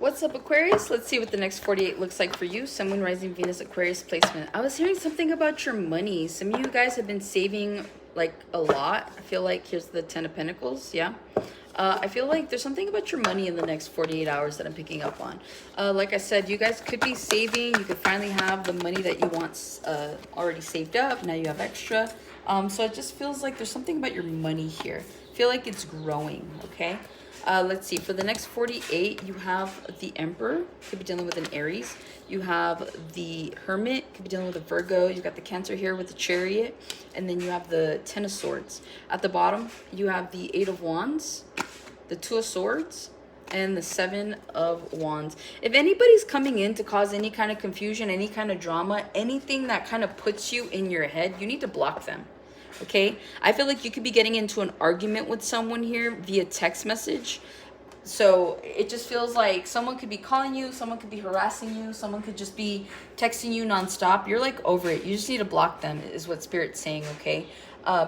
What's up, Aquarius? Let's see what the next 48 looks like for you. Sun, Moon, Rising, Venus, Aquarius placement. I was hearing something about your money. Some of you guys have been saving like a lot. I feel like here's the 10 of Pentacles. Yeah. I feel like there's something about your money in the next 48 hours that I'm picking up on. Like I said, you guys could be saving. You could finally have the money that you want already saved up. Now you have extra. So it just feels like there's something about your money here. I feel like it's growing, okay? Let's see, for the next 48, you have the Emperor, could be dealing with an Aries. You have the Hermit, could be dealing with a Virgo. You've got the Cancer here with the Chariot. And then you have the Ten of Swords. At the bottom, you have the Eight of Wands, the Two of Swords, and the Seven of Wands. If anybody's coming in to cause any kind of confusion, any kind of drama, anything that kind of puts you in your head, you need to block them. Okay, I feel like you could be getting into an argument with someone here via text message. So it just feels like someone could be calling you, someone could be harassing you, someone could just be texting you nonstop. You're like over it. You just need to block them is what Spirit's saying, okay?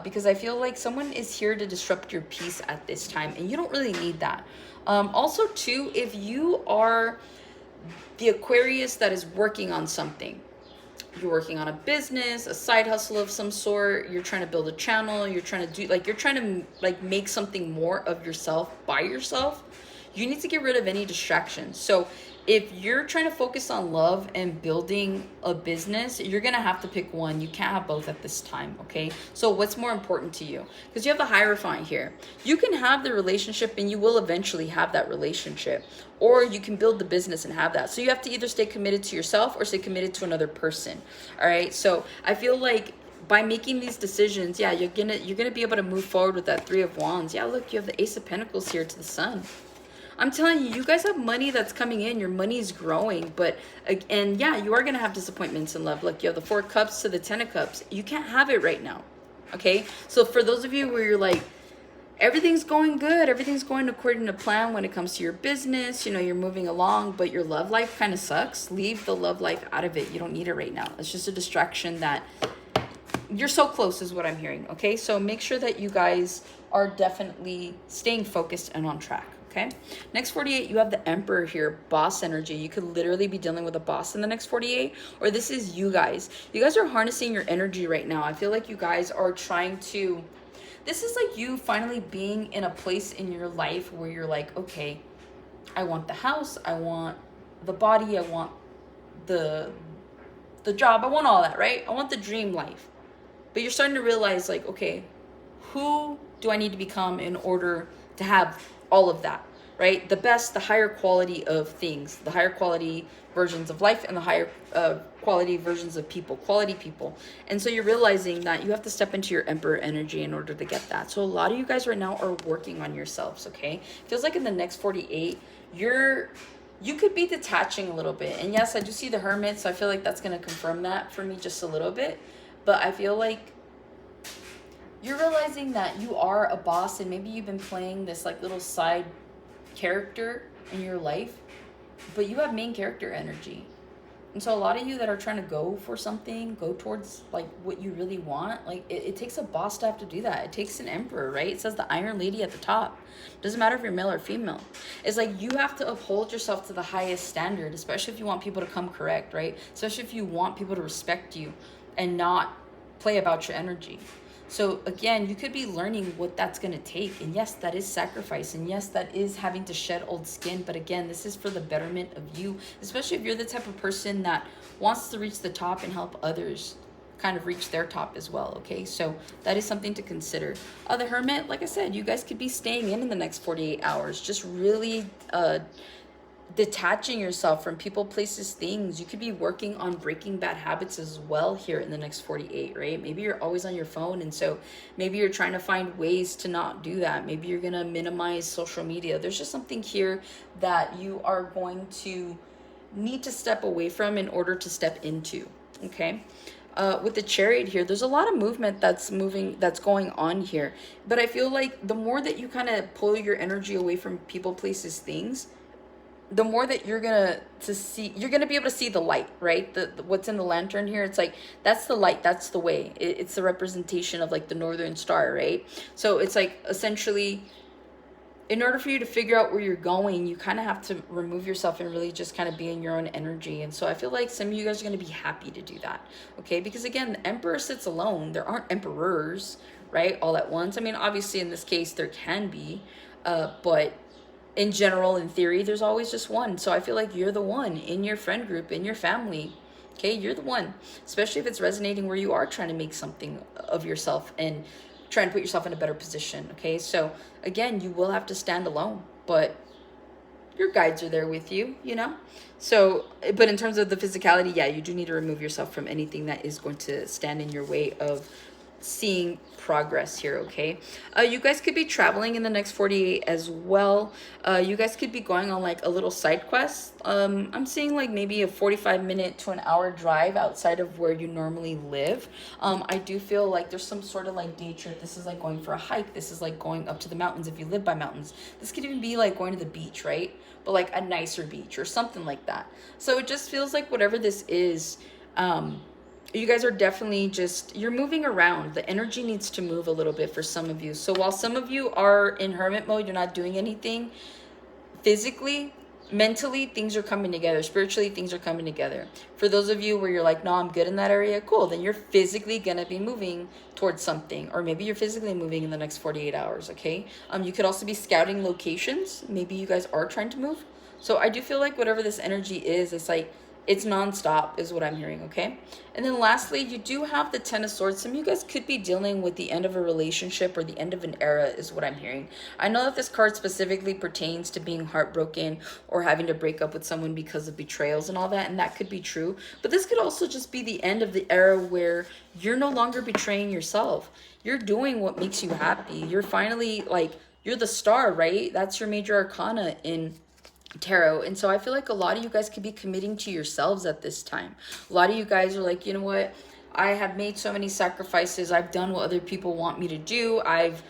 Because I feel like someone is here to disrupt your peace at this time, and you don't really need that. Also, too, if you are the Aquarius that is working on something, you're working on a business, a side hustle of some sort, you're trying to build a channel, you're trying to do, like, you're trying to, like, make something more of yourself by yourself, you need to get rid of any distractions. So if you're trying to focus on love and building a business, you're going to have to pick one. You can't have both at this time, okay? So what's more important to you? Because you have the Hierophant here. You can have the relationship and you will eventually have that relationship. Or you can build the business and have that. So you have to either stay committed to yourself or stay committed to another person, all right? So I feel like by making these decisions, yeah, you're gonna be able to move forward with that Three of Wands. Yeah, look, you have the Ace of Pentacles here to the Sun. I'm telling you, you guys have money that's coming in. Your money's growing. But, and yeah, you are going to have disappointments in love. Look, you have the Four of Cups to the Ten of Cups. You can't have it right now. Okay? So for those of you where you're like, everything's going good, everything's going according to plan when it comes to your business, you know, you're moving along, but your love life kind of sucks, leave the love life out of it. You don't need it right now. It's just a distraction that you're so close is what I'm hearing. Okay? So make sure that you guys are definitely staying focused and on track. Okay, next 48, you have the Emperor here, boss energy. You could literally be dealing with a boss in the next 48, or this is you guys. You guys are harnessing your energy right now. I feel like you guys are trying to, this is like you finally being in a place in your life where you're like, okay, I want the house, I want the body, I want the job, I want all that, right? I want the dream life. But you're starting to realize like, okay, who do I need to become in order to have all of that, right? The best, the higher quality of things, the higher quality versions of life, and the higher quality versions of people, quality people. And so you're realizing that you have to step into your Emperor energy in order to get that. So a lot of you guys right now are working on yourselves, okay? Feels like in the next 48, you could be detaching a little bit. And yes, I do see the Hermit, so I feel like that's going to confirm that for me just a little bit. But I feel like you're realizing that you are a boss, and maybe you've been playing this like little side character in your life, but you have main character energy. And so a lot of you that are trying to go for something, go towards like what you really want, like it takes a boss to have to do that. It takes an Emperor, right? It says the Iron Lady at the top. Doesn't matter if you're male or female. It's like you have to uphold yourself to the highest standard, especially if you want people to come correct, right? Especially if you want people to respect you and not play about your energy. So again, you could be learning what that's going to take. And yes, that is sacrifice. And yes, that is having to shed old skin. But again, this is for the betterment of you, especially if you're the type of person that wants to reach the top and help others kind of reach their top as well. Okay, so that is something to consider. The Hermit, like I said, you guys could be staying in the next 48 hours, just really detaching yourself from people, places, things. You could be working on breaking bad habits as well here in the next 48, right? Maybe you're always on your phone, and so maybe you're trying to find ways to not do that. Maybe you're gonna minimize social media. There's just something here that you are going to need to step away from in order to step into, okay? With the Chariot here, there's a lot of movement that's going on here. But I feel like the more that you kind of pull your energy away from people, places, things, the more that you're gonna be able to see the light, right? The what's in the lantern here, it's like that's the light, that's the way. It's the representation of like the northern star, right? So it's like essentially in order for you to figure out where you're going, you kind of have to remove yourself and really just kind of be in your own energy. And so I feel like some of you guys are going to be happy to do that. Okay. Because again, the emperor sits alone. There aren't emperors, right? All at once. I mean, obviously in this case, there can be, but in general, in theory, there's always just one. So I feel like you're the one in your friend group, in your family. Okay, you're the one, especially if it's resonating where you are trying to make something of yourself and trying to put yourself in a better position. Okay, so again, you will have to stand alone, but your guides are there with you, you know? So, but in terms of the physicality, yeah, you do need to remove yourself from anything that is going to stand in your way of seeing progress here. Okay, you guys could be traveling in the next 48 as well. You guys could be going on like a little side quest. I'm seeing like maybe a 45-minute to an hour drive outside of where you normally live. I do feel like there's some sort of like day trip. This is like going for a hike. This is like going up to the mountains if you live by mountains. This could even be like going to the beach, right? But like a nicer beach or something like that. So it just feels like whatever this is, you guys are definitely just, you're moving around. The energy needs to move a little bit for some of you. So while some of you are in hermit mode, you're not doing anything physically, mentally, things are coming together. Spiritually, things are coming together. For those of you where you're like, no, I'm good in that area, cool. Then you're physically going to be moving towards something. Or maybe you're physically moving in the next 48 hours, okay? You could also be scouting locations. Maybe you guys are trying to move. So I do feel like whatever this energy is, it's like, it's nonstop is what I'm hearing, okay? And then lastly, you do have the Ten of Swords. Some of you guys could be dealing with the end of a relationship or the end of an era is what I'm hearing. I know that this card specifically pertains to being heartbroken or having to break up with someone because of betrayals and all that, and that could be true. But this could also just be the end of the era where you're no longer betraying yourself. You're doing what makes you happy. You're finally like, you're the star, right? That's your major arcana in tarot. And so I feel like a lot of you guys could be committing to yourselves at this time. A lot of you guys are like, you know what, I have made so many sacrifices. I've done what other people want me to do. I've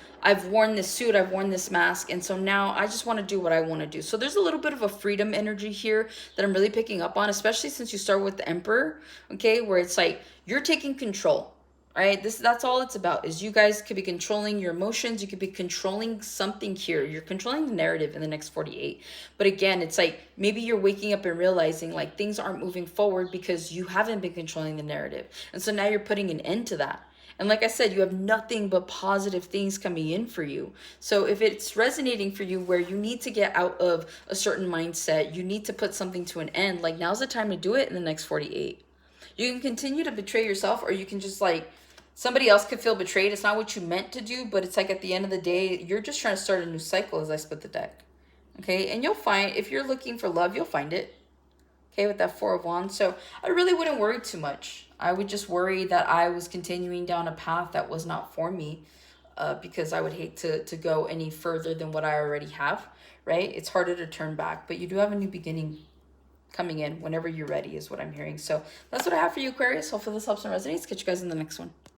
worn this suit, I've worn this mask, and so now I just want to do what I want to do. So there's a little bit of a freedom energy here that I'm really picking up on, especially since you start with the Emperor, okay, where it's like you're taking control. Right, that's all it's about, is you guys could be controlling your emotions. You could be controlling something here. You're controlling the narrative in the next 48. But again, it's like maybe you're waking up and realizing like things aren't moving forward because you haven't been controlling the narrative. And so now you're putting an end to that. And like I said, you have nothing but positive things coming in for you. So if it's resonating for you where you need to get out of a certain mindset, you need to put something to an end, like now's the time to do it in the next 48. You can continue to betray yourself, or you can just like, somebody else could feel betrayed. It's not what you meant to do, but it's like at the end of the day, you're just trying to start a new cycle as I split the deck. Okay, and you'll find, if you're looking for love, you'll find it. Okay, with that Four of Wands. So I really wouldn't worry too much. I would just worry that I was continuing down a path that was not for me, because I would hate to go any further than what I already have, right? It's harder to turn back, but you do have a new beginning coming in whenever you're ready is what I'm hearing. So that's what I have for you, Aquarius. Hopefully this helps and resonates. Catch you guys in the next one.